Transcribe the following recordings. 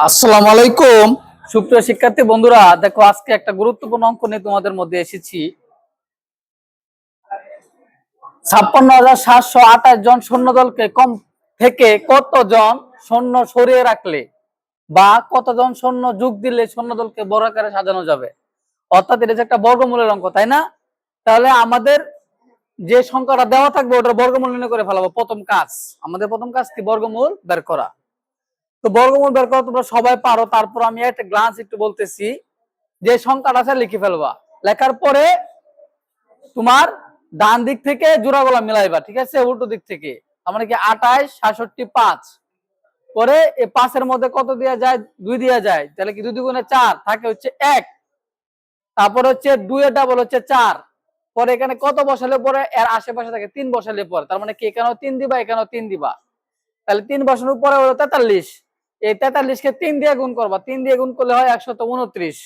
আসসালামু আলাইকুম সুপ্রিয় শিক্ষার্থী বন্ধুরা, দেখো আজকে একটা গুরুত্বপূর্ণ অঙ্ক নিয়ে তোমাদের মধ্যে এসেছি। 56,728 জন সৈন্য দলকে কম থেকে কতজন সৈন্য সরিয়ে রাখলে বা কতজন সৈন্য যোগ দিলে সৈন্য দলকে বড় আকারে সাজানো যাবে। অর্থাৎ এটা যে একটা বর্গমূলের অঙ্ক, তাই না? তাহলে আমাদের যে সংখ্যাটা দেওয়া থাকবে ওটার বর্গমূল নির্ণয় করে ফেলাবো। প্রথম কাজ কি? বর্গমূল বের করা। তো বর্গমূল বের করা তোমরা সবাই পারো, তারপর আমি একটা গ্লান্স একটু বলতেছি। যে সংখ্যাটা আছে লিখে ফেলবা, লেখার পরে তোমার ডান দিক থেকে জোড়াগুলা মিলাইবা, ঠিক আছে? উল্টো দিক থেকে, মানে কি 28, 67, 5। পরে এই 5-এর মধ্যে কত দেওয়া যায়? 2 দেওয়া যায়, তাহলে কি 2 দুগুণে 4 থাকে হচ্ছে 1। তারপর হচ্ছে 2 এর ডাবল হচ্ছে 4। পরে এখানে কত বসালে পরে এর আশেপাশে থাকে 3 বসালে পরে, তার মানে কি এখানেও 3 দিবা, এখানেও 3 দিবা। তাহলে 3 বসানোর পরে হলো 43। এই 43 কে 3 দিয়ে গুণ করবা, 3 দিয়ে গুণ করলে হয় 129।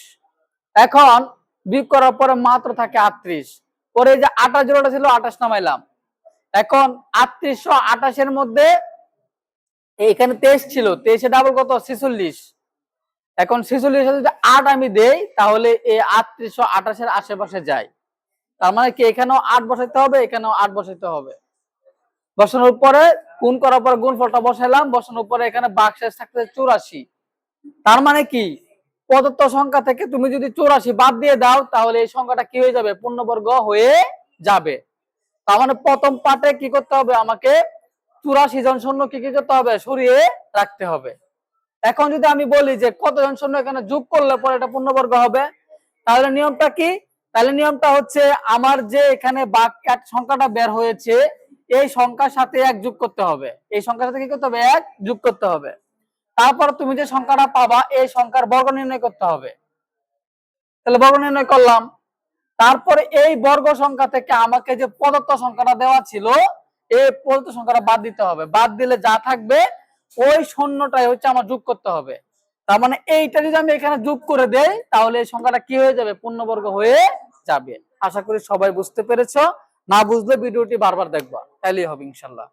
এখন বিয়োগ করার পরে মাত্র থাকে 38। পরে যে 28 জোড়াটা ছিল 28 নামাইলাম। এখন 3828 এর মধ্যে এখানে 23 ছিল, 23 এ ডাবল কত? 46। এখন 46 এর যদি 8 আমি দেই তাহলে এই 3828 এর আশেপাশে যায়। তার মানে কি এখানেও 8 বসাইতে হবে, এখানেও 8 বসাইতে হবে। বসানোর পরে গুণ করার পরে গুণফলটা বসাইলাম, বসানোর পরে এখানে ভাগশেষ থাকতে 84। তার মানে কি প্রদত্ত সংখ্যা থেকে তুমি যদি 84 বাদ দিয়ে দাও তাহলে এই সংখ্যাটা কি হয়ে যাবে? পূর্ণবর্গ হয়ে যাবে। তার মানে প্রথম পার্টে কি করতে হবে? আমাকে 84 জন সৈন্যকে কি করতে হবে? সরিয়ে রাখতে হবে। এখন যদি আমি বলি যে কতজন সৈন্য এখানে যোগ করলে পরে এটা পূর্ণবর্গ হবে, তাহলে নিয়মটা কি? তাহলে নিয়মটা হচ্ছে আমার যে এখানে সংখ্যাটা বের হয়েছে এই সংখ্যার সাথে 1 যোগ করতে হবে। এই সংখ্যার সাথে কি করতে হবে? 1 যোগ করতে হবে। তারপর তুমি যে সংখ্যাটা পাবা এই সংখ্যার বর্গ নির্ণয় করতে হবে। তাহলে বর্গ নির্ণয় করলাম। তারপরে এই বর্গ সংখ্যা থেকে আমাকে যে প্রদত্ত সংখ্যাটা দেওয়া ছিল এই প্রদত্ত সংখ্যাটা বাদ দিতে হবে। বাদ দিলে যা থাকবে ওই শূন্যটাই হচ্ছে আমার যোগ করতে হবে। তার মানে এইটা যদি আমি এখানে যোগ করে দেই তাহলে এই সংখ্যাটা কি হয়ে যাবে? পূর্ণবর্গ হয়ে যাবে। আশা করি সবাই বুঝতে পেরেছো। না বুঝলে ভিডিওটি বারবার দেখবা, তাহলেই হবে ইনশাল্লাহ।